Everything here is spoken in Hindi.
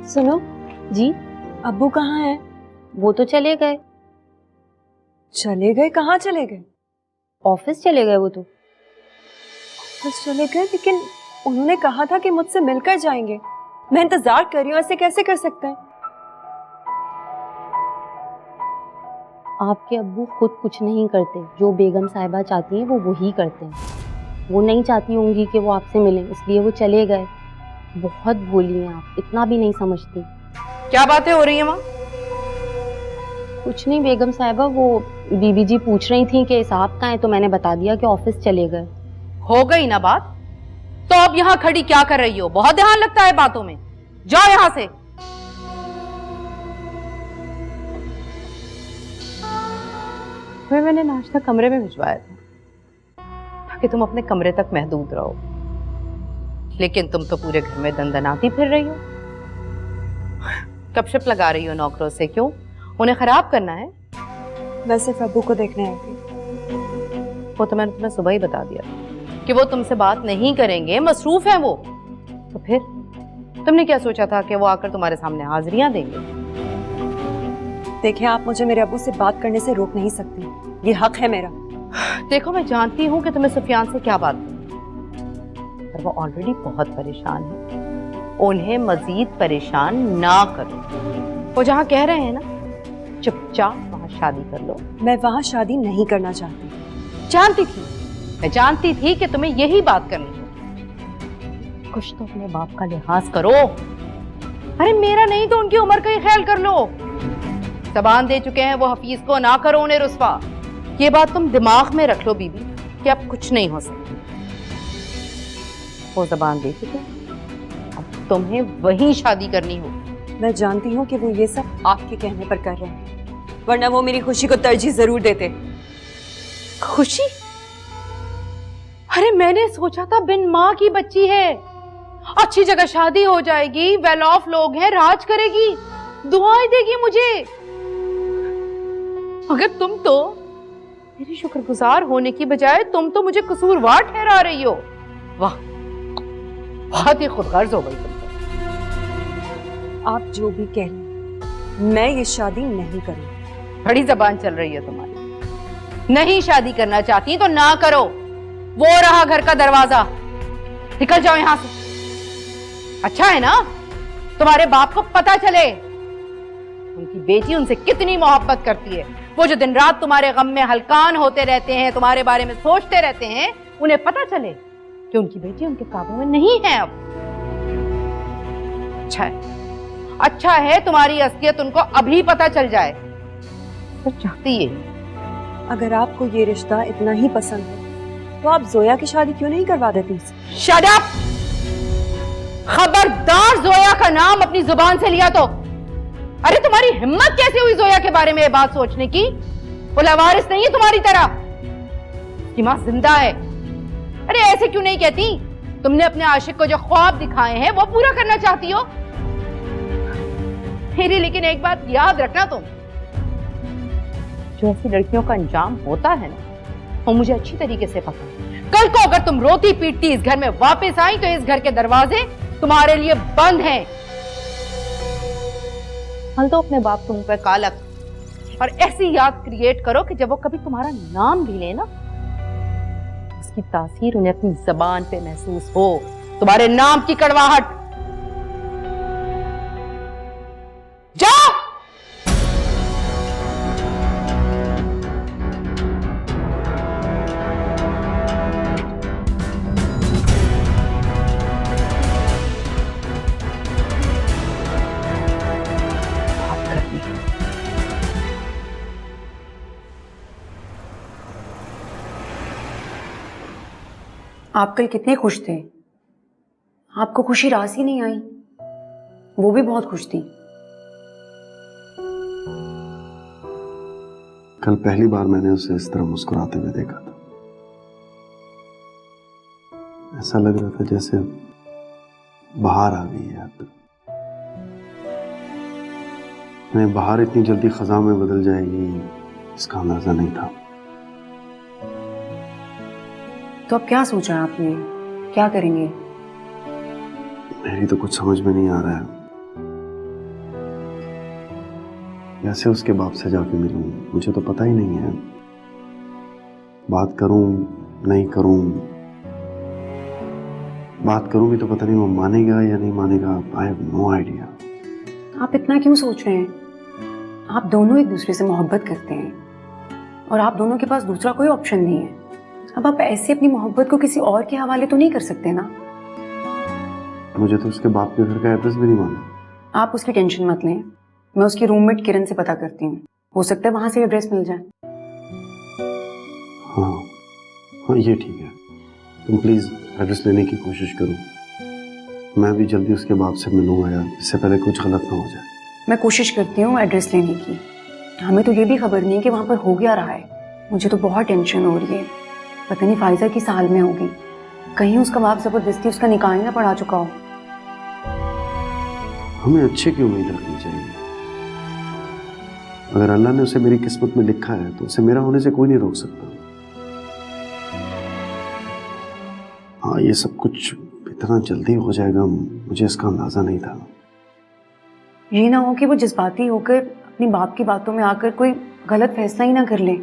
सुनो जी। अब्बू कहाँ हैं? वो तो चले गए। चले गए? कहाँ चले गए? ऑफिस चले गए वो तो। बस चले गए, लेकिन उन्होंने कहा था कि मुझसे मिलकर जाएंगे। मैं इंतजार कर रही हूँ, ऐसे कैसे कर सकते हैं? आपके अब्बू खुद कुछ नहीं करते, जो बेगम साहिबा चाहती हैं वो वही करते हैं। वो नहीं चाहती होंगी कि वो आपसे मिलें, इसलिए वो चले गए। बहुत भोली हैं आप, इतना भी नहीं समझती। क्या बातें हो रही हैं वहाँ? कुछ नहीं बेगम साहिबा, वो बीबी जी पूछ रही थी कि साहब कहाँ हैं, तो मैंने बता दिया कि ऑफिस चले गए। हो गई ना बात, तो अब यहाँ खड़ी क्या कर रही हो? बहुत ध्यान लगता है बातों में, जाओ यहाँ से। मैंने नाश्ता कमरे में भिजवाया था ताकि तुम अपने कमरे तक महदूद रहो, लेकिन तुम तो पूरे घर में दंदनाती फिर रही हो। गपशप लगा रही हो नौकरों से, क्यों? उन्हें खराब करना है? मैं सिर्फ अब्बू को देखने आई थी। वो तो मैंने तुम्हें सुबह ही बता दिया कि वो तुमसे बात नहीं करेंगे, मसरूफ हैं वो। तो फिर तुमने क्या सोचा था कि वो आकर तुम्हारे सामने हाजिरियां देंगे? देखिए, आप मुझे मेरे अब्बू से बात करने से रोक नहीं सकती, ये हक है मेरा। देखो, मैं जानती हूँ कि तुम्हें सुफियान से क्या बात है, पर वो ऑलरेडी बहुत परेशान है। उन्हें मजीद परेशान ना करो। वो जहाँ कह रहे हैं ना, चुपचाप वहां शादी कर लो। मैं वहां शादी नहीं करना चाहती। जानती थी, मैं जानती थी कि तुम्हें यही बात करनी है। कुछ तो अपने बाप का लिहाज करो। अरे मेरा नहीं तो उनकी उम्र का ही ख्याल कर लो। ज़बान दे चुके हैं वो हफीज को, ना करो उन्हें रुस्वा। ये बात तुम दिमाग में रख लो बीबी, कि अब कुछ नहीं हो सकता। वो ज़बान दे चुके, अब तुम्हें वही शादी करनी हो। मैं जानती हूँ कि वो ये सब आपके कहने पर कर रहे हैं, वरना वो मेरी खुशी को तरजीह जरूर देते। खुशी? अरे मैंने सोचा था बिन माँ की बच्ची है, अच्छी जगह शादी हो जाएगी, वेल ऑफ लोग हैं, राज करेगी, दुआएं देगी मुझे। मगर तुम तो मेरी शुक्रगुजार होने की बजाय तुम तो मुझे कसूरवार ठहरा रही हो। वाह, बहुत ही खुदगर्ज हो गई तुम तो। आप जो भी कह लें, मैं ये शादी नहीं करूंगी। बड़ी जबान चल रही है तुम्हारी। नहीं शादी करना चाहती तो ना करो। वो रहा घर का दरवाजा, निकल जाओ यहां से। अच्छा है ना, तुम्हारे बाप को पता चले उनकी बेटी उनसे कितनी मोहब्बत करती है। वो जो दिन रात तुम्हारे गम में हलकान होते रहते हैं, तुम्हारे बारे में सोचते रहते हैं, उन्हें पता चले कि उनकी बेटी उनके काबू में नहीं है अब। अच्छा है तुम्हारी असलियत उनको अभी पता चल जाए। तो चाहती है, अगर आपको ये रिश्ता इतना ही पसंद है तो आप जोया की शादी क्यों नहीं करवा देती? Shut up! खबरदार जोया का नाम अपनी जुबान से लिया तो। अरे तुम्हारी हिम्मत कैसे हुई जोया के बारे में ये बात सोचने की? वो लवारिस नहीं है तुम्हारी तरह, उसकी मां जिंदा है। अरे ऐसे क्यों नहीं कहती? तुमने अपने आशिक को जो ख्वाब दिखाए हैं वो पूरा करना चाहती हो। मेरी लेकिन एक बात याद रखना तुम, जो ऐसी लड़कियों का अंजाम होता है ना, वो मुझे अच्छी तरीके से पता है। कल को अगर तुम रोती पीटती इस घर में वापस आई तो इस घर के दरवाजे तुम्हारे लिए बंद हैं। हल तो अपने बाप तुम पे कालक, और ऐसी याद क्रिएट करो कि जब वो कभी तुम्हारा नाम भी ले ना, उसकी तासीर उन्हें अपनी जबान पे महसूस हो, तुम्हारे नाम की कड़वाहट। जाओ! आप कल कितने खुश थे, आपको खुशी रास ही नहीं आई। वो भी बहुत खुश थी। कल पहली बार मैंने उसे इस तरह मुस्कुराते हुए देखा था। ऐसा लग रहा था जैसे बाहर आ गई है। अब मैं बाहर इतनी जल्दी खजा में बदल जाएगी इसका अंदाजा नहीं था। तो अब क्या सोचा है आपने, क्या करेंगे? मेरी तो कुछ समझ में नहीं आ रहा है। कैसे उसके बाप से जाके मिलूं, मुझे तो पता ही नहीं है। बात करूं नहीं करूं, बात करूं भी तो पता नहीं वो मानेगा या नहीं मानेगा। I have no idea. आप इतना क्यों सोच रहे हैं? आप दोनों एक दूसरे से मोहब्बत करते हैं और आप दोनों के पास दूसरा कोई ऑप्शन नहीं है। अब आप ऐसे अपनी मोहब्बत को किसी और के हवाले तो नहीं कर सकते ना। मुझे तो उसके बाप के घर का एड्रेस भी नहीं मालूम। आप उसकी टेंशन मत लें, मैं उसकी रूममेट किरण से पता करती हूँ, हो सकता है वहां से एड्रेस मिल जाए। हाँ हाँ, ये ठीक है। तुम प्लीज एड्रेस लेने की कोशिश करो। मैं भी जल्दी उसके बाप से मिलूंगा यार, इससे पहले कुछ गलत ना हो जाए। मैं कोशिश करती हूँ एड्रेस लेने की। हमें तो ये भी खबर नहीं है कि वहाँ पर हो क्या रहा है। मुझे तो बहुत टेंशन हो रही है, पता नहीं फाइजा किस हाल में होगी। कहीं उसका बाप जबरदस्ती उसका निकाह ही ना पढ़ा चुका हो। हमें अच्छे की उम्मीद रखनी चाहिए। अगर अल्लाह ने उसे मेरी किस्मत में लिखा है तो उसे मेरा होने से कोई नहीं रोक सकता। हाँ, ये सब कुछ इतना जल्दी हो जाएगा, मुझे इसका अंदाजा नहीं था। ये ना हो कि वो जज्बाती होकर अपनी बाप की बातों में आकर कोई गलत फैसला ही ना कर ले।